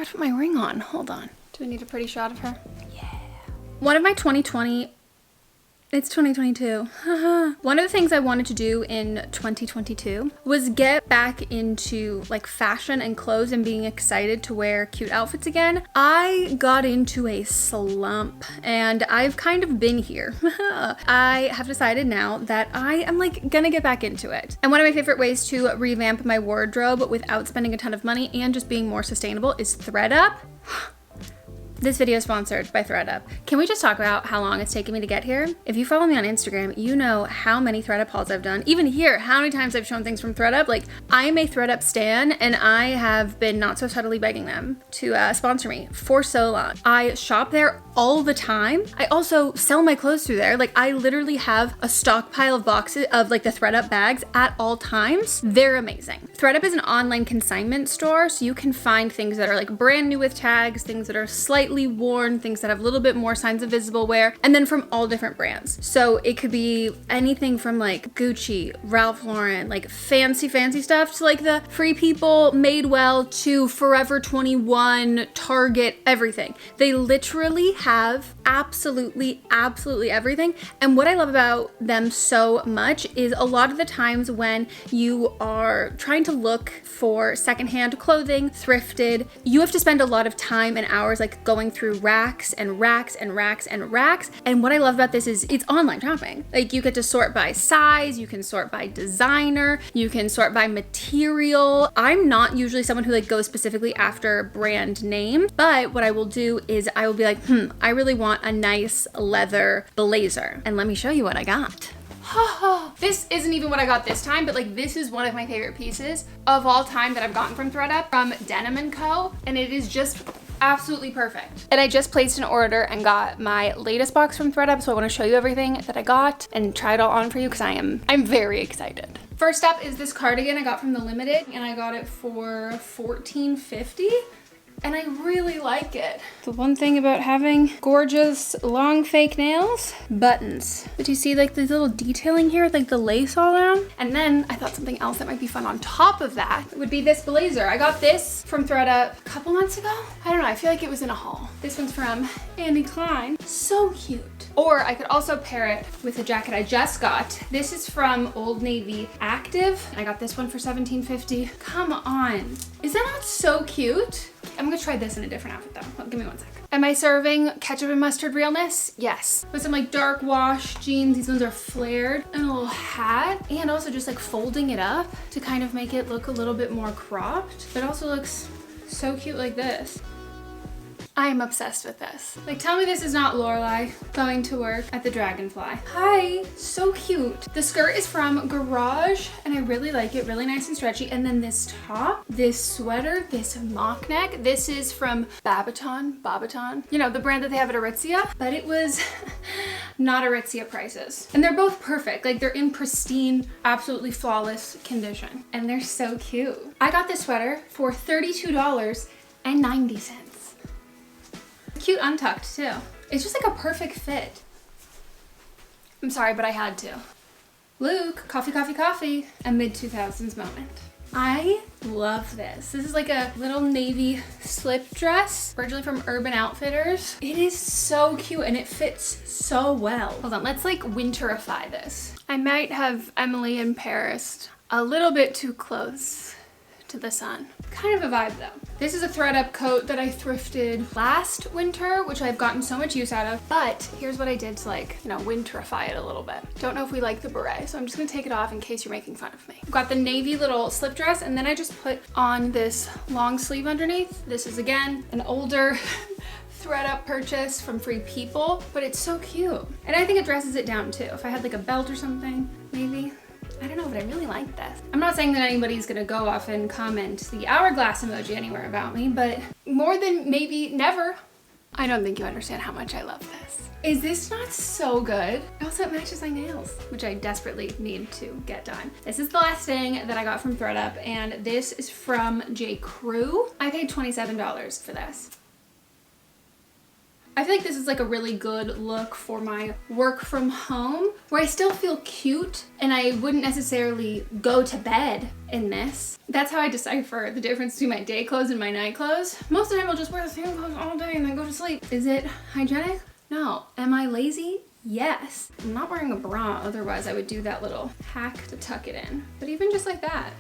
forgot to put my ring on. Hold on. Do we need a pretty shot of her? Yeah. One of my 2020, it's 2022. One of the things I wanted to do in 2022 was get back into like fashion and clothes and being excited to wear cute outfits again. I got into a slump and I've kind of been here. I have decided now that I am like gonna get back into it. And one of my favorite ways to revamp my wardrobe without spending a ton of money and just being more sustainable is thredup. This video is sponsored by thredup. Can we just talk about how long it's taken me to get here? If you follow me on Instagram, you know how many thredup hauls I've done. Even here, how many times I've shown things from thredup. Like, I am a thredup stan and I have been not so subtly begging them to sponsor me for so long. I shop there all the time. I also sell my clothes through there. Like, I literally have a stockpile of boxes of like the thredup bags at all times. They're amazing. thredup is an online consignment store, so you can find things that are like brand new with tags, things that are slightly worn, things that have a little bit more signs of visible wear, and then from all different brands. So it could be anything from like Gucci, Ralph Lauren, like fancy stuff, to like the Free People, Madewell, to Forever 21, Target, everything. They literally have absolutely everything. And what I love about them so much is a lot of the times when you are trying to look for secondhand clothing, thrifted, you have to spend a lot of time and hours like going through racks and racks and racks and racks. And what I love about this is it's online shopping. Like, you get to sort by size, you can sort by designer, you can sort by material. I'm not usually someone who like goes specifically after brand name, but what I will do is I will be like, I really want a nice leather blazer. And let me show you what I got. This isn't even what I got this time, but like this is one of my favorite pieces of all time that I've gotten from thredup, from Denim & Co. And it is just absolutely perfect. And I just placed an order and got my latest box from thredup, so I want to show you everything that I got and try it all on for you because I'm very excited. First up is this cardigan I got from the Limited, and I got it for $14.50. And I really like it. The one thing about having gorgeous long fake nails, buttons. But you see like this little detailing here with like the lace all around? And then I thought something else that might be fun on top of that would be this blazer. I got this from thredup a couple months ago. I don't know, I feel like it was in a haul. This one's from Annie Klein. So cute. Or I could also pair it with a jacket I just got. This is from Old Navy Active. I got this one for $17.50. Come on. Is that not so cute? I'm gonna try this in a different outfit though. Give me one sec. Am I serving ketchup and mustard realness? Yes. With some like dark wash jeans. These ones are flared. And a little hat. And also just like folding it up to kind of make it look a little bit more cropped. But it also looks so cute like this. I am obsessed with this. Like, tell me this is not Lorelai going to work at the Dragonfly. Hi, so cute. The skirt is from Garage and I really like it, really nice and stretchy. And then this top, this sweater, this mock neck, this is from Babaton, you know, the brand that they have at Aritzia, but it was not Aritzia prices. And they're both perfect. Like, they're in pristine, absolutely flawless condition. And they're so cute. I got this sweater for $32.90. Cute untucked too. It's just like a perfect fit. I'm sorry, but I had to. Luke, coffee, a mid-2000s moment. I love this. This is like a little navy slip dress, originally from Urban Outfitters. It is so cute and it fits so well. Hold on, let's like winterify this. I might have Emily in Paris a little bit too close to the sun. Kind of a vibe though. This is a thredup coat that I thrifted last winter, which I've gotten so much use out of, but here's what I did to like, you know, winterify it a little bit. Don't know if we like the beret, so I'm just gonna take it off in case you're making fun of me. I've got the navy little slip dress, and then I just put on this long sleeve underneath. This is again, an older thredup purchase from Free People, but it's so cute. And I think it dresses it down too. If I had like a belt or something, maybe. I don't know, but I really like this. I'm not saying that anybody's gonna go off and comment the hourglass emoji anywhere about me, but more than maybe never. I don't think you understand how much I love this. Is this not so good? Also, it matches my nails, which I desperately need to get done. This is the last thing that I got from thredup, and this is from J. Crew. I paid $27 for this. I feel like this is like a really good look for my work from home, where I still feel cute and I wouldn't necessarily go to bed in this. That's how I decipher the difference between my day clothes and my night clothes. Most of the time I'll just wear the same clothes all day and then go to sleep. Is it hygienic? No. Am I lazy? Yes. I'm not wearing a bra, otherwise I would do that little hack to tuck it in. But even just like that,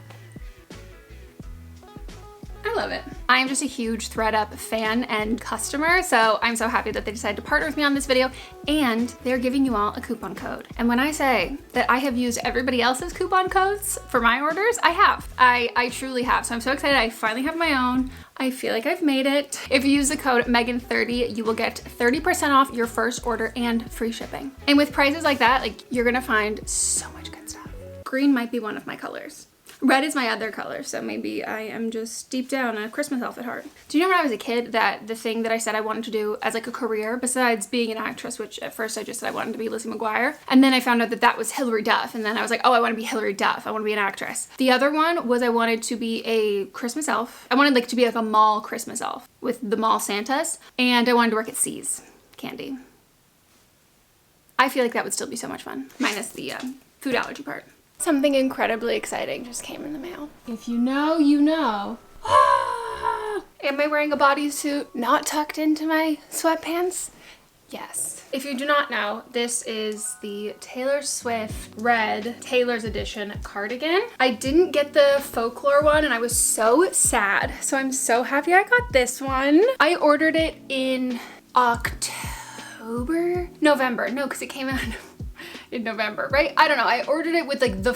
I love it. I am just a huge thredup fan and customer, so I'm so happy that they decided to partner with me on this video, and they're giving you all a coupon code. And when I say that I have used everybody else's coupon codes for my orders, I have. I truly have. So I'm so excited I finally have my own. I feel like I've made it. If you use the code Meghan30, you will get 30% off your first order and free shipping. And with prices like that, like, you're gonna find so much good stuff. Green might be one of my colors. Red is my other color, so maybe I am just deep down a Christmas elf at heart. Do you know when I was a kid that the thing that I said I wanted to do as like a career, besides being an actress, which at first I just said I wanted to be Lizzie McGuire, and then I found out that that was Hilary Duff, and then I was like, oh, I want to be Hilary Duff, I want to be an actress. The other one was I wanted to be a Christmas elf. I wanted like to be like a mall Christmas elf with the mall Santas, and I wanted to work at 𝘗's Candy. I feel like that would still be so much fun, minus the food allergy part. Something incredibly exciting just came in the mail. If you know, you know. Am I wearing a bodysuit not tucked into my sweatpants? Yes. If you do not know, this is the Taylor Swift red Taylor's edition cardigan. I didn't get the folklore one and I was so sad. So I'm so happy I got this one. I ordered it in November. No, because it came out in November, right? I don't know. I ordered it with like the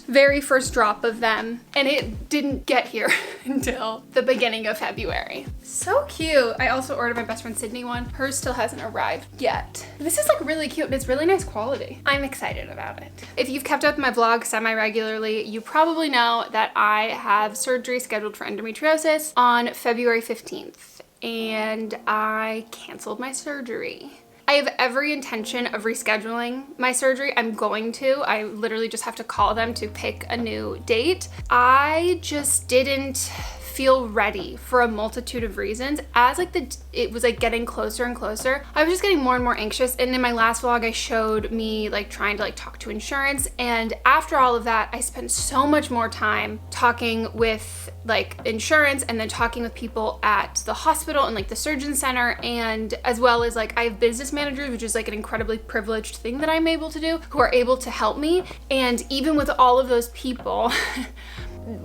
very first drop of them, and it didn't get here until the beginning of February. So cute. I also ordered my best friend Sydney one. Hers still hasn't arrived yet. This is like really cute and it's really nice quality. I'm excited about it. If you've kept up with my vlog semi-regularly, you probably know that I have surgery scheduled for endometriosis on February 15th, and I canceled my surgery. I have every intention of rescheduling my surgery. I'm going to. I literally just have to call them to pick a new date. I just didn't feel ready for a multitude of reasons. As like it was like getting closer and closer, I was just getting more and more anxious. And in my last vlog, I showed me like trying to like talk to insurance. And after all of that, I spent so much more time talking with like insurance and then talking with people at the hospital and like the surgeon center, and as well as like I have business managers, which is like an incredibly privileged thing that I'm able to do, who are able to help me. And even with all of those people,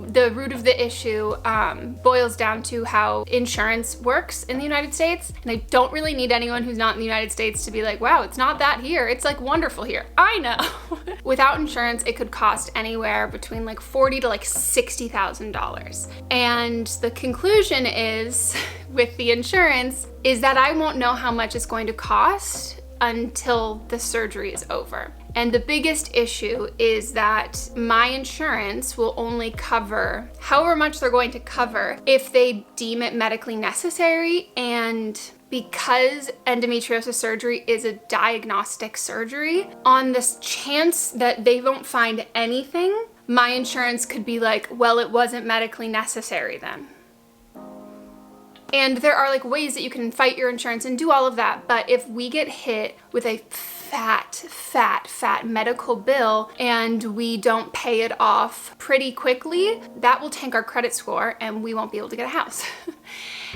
the root of the issue boils down to how insurance works in the United States. And I don't really need anyone who's not in the United States to be like, wow, it's not that here. It's like wonderful here. I know. Without insurance, it could cost anywhere between like $40,000 to like $60,000. And the conclusion is, with the insurance, is that I won't know how much it's going to cost until the surgery is over. And the biggest issue is that my insurance will only cover however much they're going to cover if they deem it medically necessary. And because endometriosis surgery is a diagnostic surgery, on this chance that they won't find anything, my insurance could be like, well, it wasn't medically necessary then. And there are like ways that you can fight your insurance and do all of that. But if we get hit with a fat medical bill and we don't pay it off pretty quickly, that will tank our credit score and we won't be able to get a house.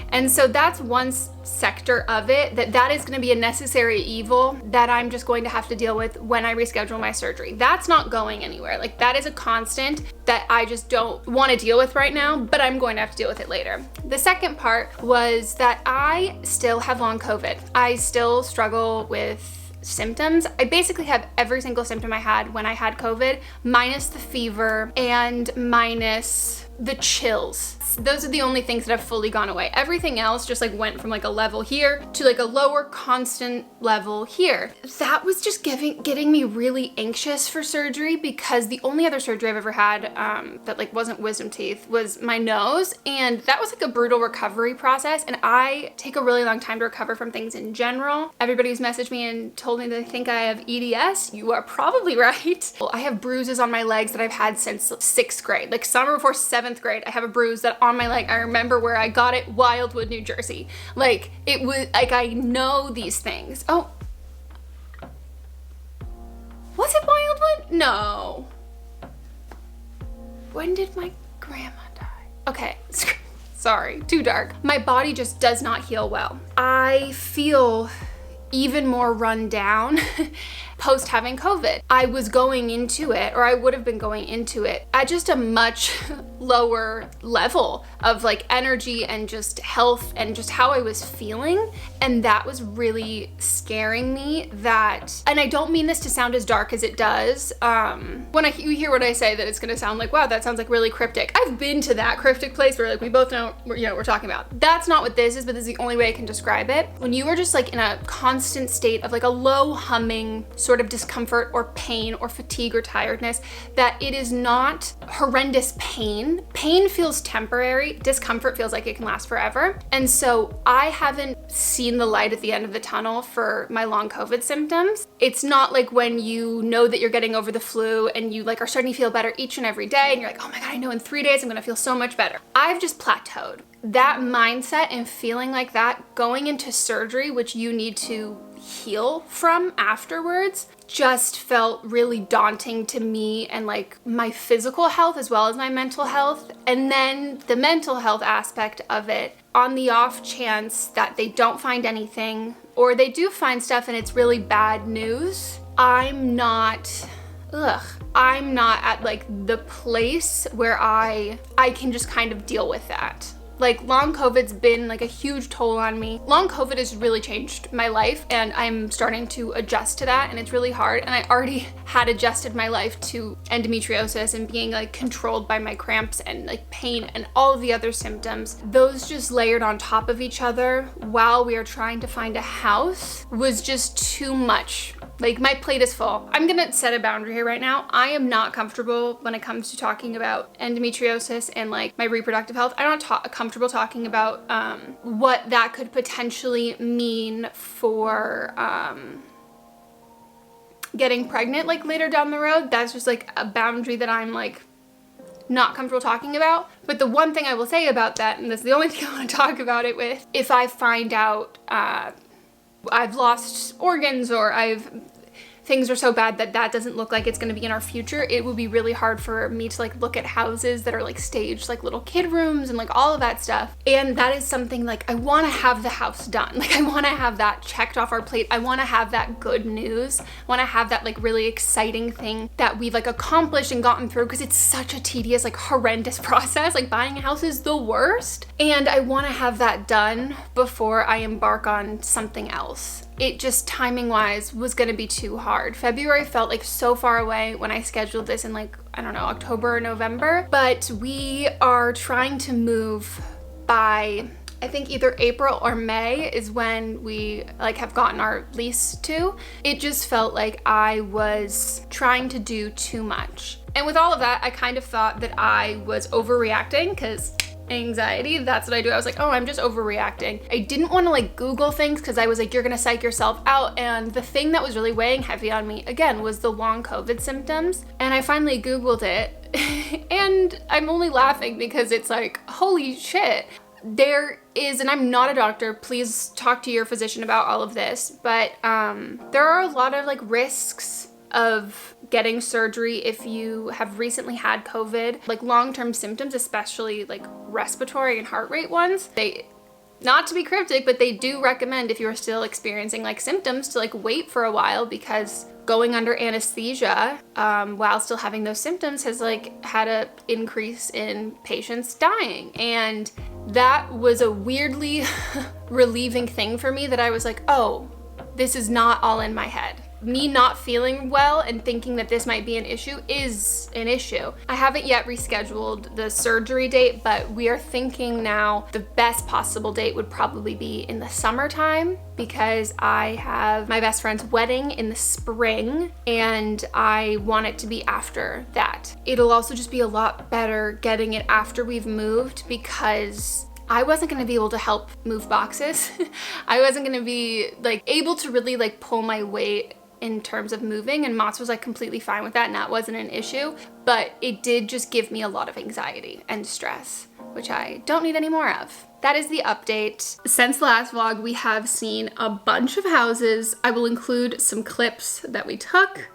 And so that's one sector of it, that is going to be a necessary evil that I'm just going to have to deal with when I reschedule my surgery. That's not going anywhere. Like, that is a constant that I just don't want to deal with right now, but I'm going to have to deal with it later. The second part was that I still have long COVID. I still struggle with symptoms. I basically have every single symptom I had when I had COVID, minus the fever and minus the chills. Those are the only things that have fully gone away. Everything else just like went from like a level here to like a lower constant level here. That was just getting me really anxious for surgery, because the only other surgery I've ever had that like wasn't wisdom teeth was my nose, and that was like a brutal recovery process, and I take a really long time to recover from things in general. Everybody who's messaged me and told me that they think I have EDS, you are probably right. Well, I have bruises on my legs that I've had since 6th grade. Like, some are before 7th 7th grade. I have a bruise that on my leg. I remember where I got it, Wildwood, New Jersey. Like, it was, like, I know these things. Oh. Was it Wildwood? No. When did my grandma die? Okay, sorry, too dark. My body just does not heal well. I feel even more run down post having COVID. I was going into it, or I would have been going into it at just a much lower level of like energy and just health and just how I was feeling. And that was really scaring me that, and I don't mean this to sound as dark as it does. When you hear what I say, that it's gonna sound like, wow, that sounds like really cryptic. I've been to that cryptic place where like we both know, what we're talking about. That's not what this is, but this is the only way I can describe it. When you are just like in a constant state of like a low humming sort of discomfort or pain or fatigue or tiredness, that it is not horrendous pain. Pain feels temporary, discomfort feels like it can last forever. And so I haven't seen the light at the end of the tunnel for my long COVID symptoms. It's not like when you know that you're getting over the flu and you like are starting to feel better each and every day and you're like, oh my God, I know in 3 days I'm gonna feel so much better. I've just plateaued. That mindset and feeling like that going into surgery, which you need to heal from afterwards, just felt really daunting to me and like my physical health as well as my mental health. And then the mental health aspect of it, on the off chance that they don't find anything or they do find stuff and it's really bad news, I'm not at like the place where I can just kind of deal with that. Like long COVID's been like a huge toll on me. Long COVID has really changed my life and I'm starting to adjust to that and it's really hard. And I already had adjusted my life to endometriosis and being like controlled by my cramps and like pain and all of the other symptoms. Those just layered on top of each other while we are trying to find a house was just too much. Like my plate is full. I'm gonna set a boundary here right now. I am not comfortable when it comes to talking about endometriosis and like my reproductive health. I'm not comfortable talking about what that could potentially mean for getting pregnant like later down the road. That's just like a boundary that I'm like not comfortable talking about. But the one thing I will say about that, and this is the only thing I want to talk about it with, if I find out I've lost organs or things are so bad that that doesn't look like it's going to be in our future, it would be really hard for me to like look at houses that are like staged like little kid rooms and like all of that stuff. And that is something like I want to have the house done. Like I want to have that checked off our plate. I want to have that good news. I want to have that like really exciting thing that we've like accomplished and gotten through, because it's such a tedious, like horrendous process. Like buying a house is the worst. And I want to have that done before I embark on something else. It just timing wise was gonna be too hard. February felt like so far away when I scheduled this in like, I don't know, October or November, but we are trying to move by, I think either April or May is when we like have gotten our lease to. It just felt like I was trying to do too much. And with all of that, I kind of thought that I was overreacting because anxiety, that's what I do. I was like, oh, I'm just overreacting. I didn't want to like Google things because I was like, you're gonna psych yourself out. And the thing that was really weighing heavy on me again was the long COVID symptoms. And I finally Googled it and I'm only laughing because it's like, holy shit. There is, and I'm not a doctor, please talk to your physician about all of this, but there are a lot of like risks of getting surgery if you have recently had COVID, like long-term symptoms, especially like respiratory and heart rate ones. They, not to be cryptic, but they do recommend if you're still experiencing like symptoms to like wait for a while, because going under anesthesia while still having those symptoms has like had a increase in patients dying. And that was a weirdly relieving thing for me, that I was like, oh, this is not all in my head. Me not feeling well and thinking that this might be an issue is an issue. I haven't yet rescheduled the surgery date, but we are thinking now the best possible date would probably be in the summertime, because I have my best friend's wedding in the spring and I want it to be after that. It'll also just be a lot better getting it after we've moved, because I wasn't gonna be able to help move boxes. I wasn't gonna be like able to really like pull my weight in terms of moving, and Mats was like completely fine with that and that wasn't an issue, but it did just give me a lot of anxiety and stress, which I don't need any more of. That is the update. Since the last vlog, we have seen a bunch of houses. I will include some clips that we took.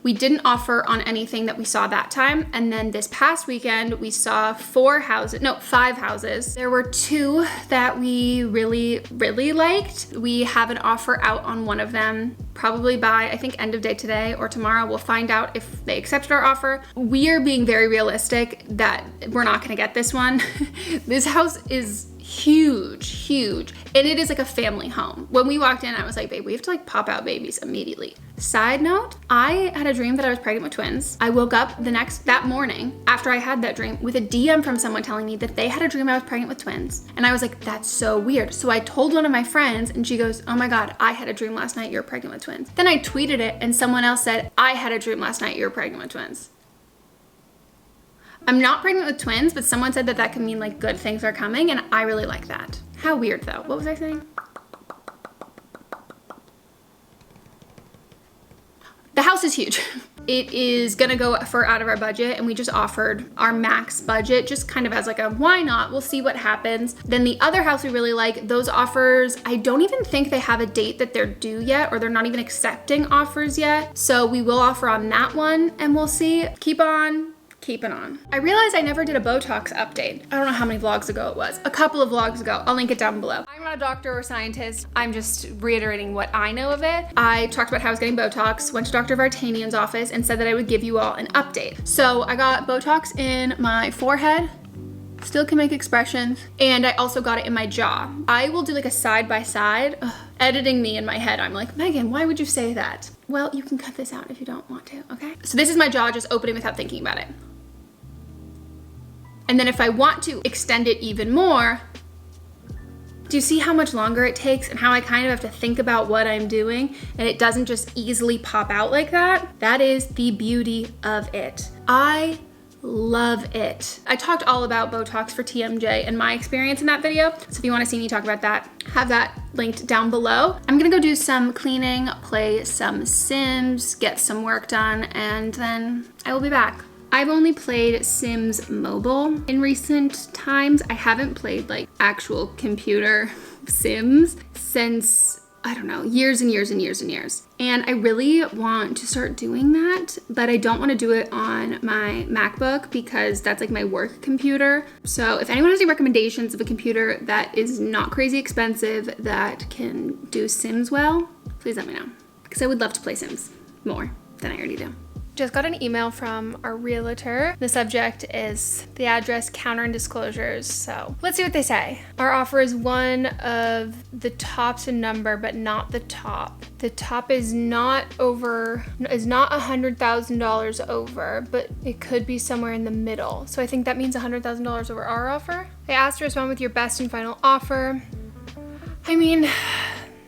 We didn't offer on anything that we saw that time. And then this past weekend, we saw 5 houses. There were 2 that we really, really liked. We have an offer out on one of them, probably by, I think, end of day today or tomorrow. We'll find out if they accepted our offer. We are being very realistic that we're not gonna get this one. This house is huge, and it is like a family home. When we walked in, I was like, babe, we have to like pop out babies immediately. Side note, I had a dream that I was pregnant with twins. I woke up that morning after I had that dream with a DM from someone telling me that they had a dream I was pregnant with twins. And I was like, that's so weird. So I told one of my friends and she goes, oh my God, I had a dream last night you're pregnant with twins. Then I tweeted it and someone else said, I had a dream last night you were pregnant with twins. I'm not pregnant with twins, but someone said that that could mean like good things are coming, and I really like that. How weird though. What was I saying? The house is huge. It is gonna go for out of our budget, and we just offered our max budget just kind of as like a why not, we'll see what happens. Then the other house we really like, those offers, I don't even think they have a date that they're due yet, or they're not even accepting offers yet. So we will offer on that one and we'll see. Keep on keeping on. I realized I never did a Botox update. I don't know how many vlogs ago it was. A couple of vlogs ago. I'll link it down below. I'm not a doctor or scientist. I'm just reiterating what I know of it. I talked about how I was getting Botox, went to Dr. Vartanian's office and said that I would give you all an update. So I got Botox in my forehead, still can make expressions, and I also got it in my jaw. I will do like a side by side. Editing me in my head, I'm like, Megan, why would you say that? Well, you can cut this out if you don't want to, okay? So this is my jaw just opening without thinking about it. And then if I want to extend it even more, do you see how much longer it takes and how I kind of have to think about what I'm doing and it doesn't just easily pop out like that? That is the beauty of it. I love it. I talked all about Botox for TMJ and my experience in that video. So if you want to see me talk about that, have that linked down below. I'm gonna go do some cleaning, play some Sims, get some work done, and then I will be back. I've only played Sims Mobile in recent times. I haven't played like actual computer Sims since, I don't know, years and years and years and years. And I really want to start doing that, but I don't want to do it on my MacBook because that's like my work computer. So if anyone has any recommendations of a computer that is not crazy expensive that can do Sims well, please let me know, because I would love to play Sims more than I already do. Just got an email from our realtor. The subject is the address, counter, and disclosures. So let's see what they say. Our offer is one of the top's a number, but not the top. The top is not $100,000 over, but it could be somewhere in the middle. So I think that means $100,000 over our offer. I asked to respond with your best and final offer. I mean,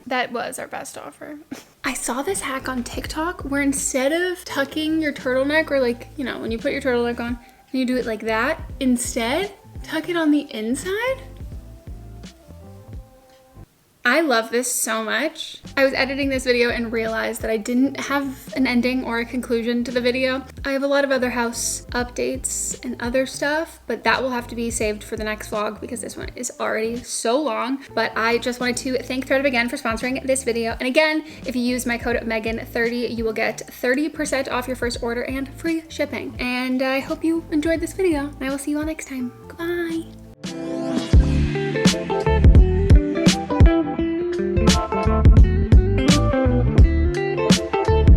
that was our best offer. I saw this hack on TikTok where instead of tucking your turtleneck, or like, you know, when you put your turtleneck on and you do it like that, instead, tuck it on the inside. I love this so much. I was editing this video and realized that I didn't have an ending or a conclusion to the video. I have a lot of other house updates and other stuff, but that will have to be saved for the next vlog because this one is already so long. But I just wanted to thank thredup again for sponsoring this video. And again, if you use my code Meghan30, you will get 30% off your first order and free shipping. And I hope you enjoyed this video, and I will see you all next time. Goodbye.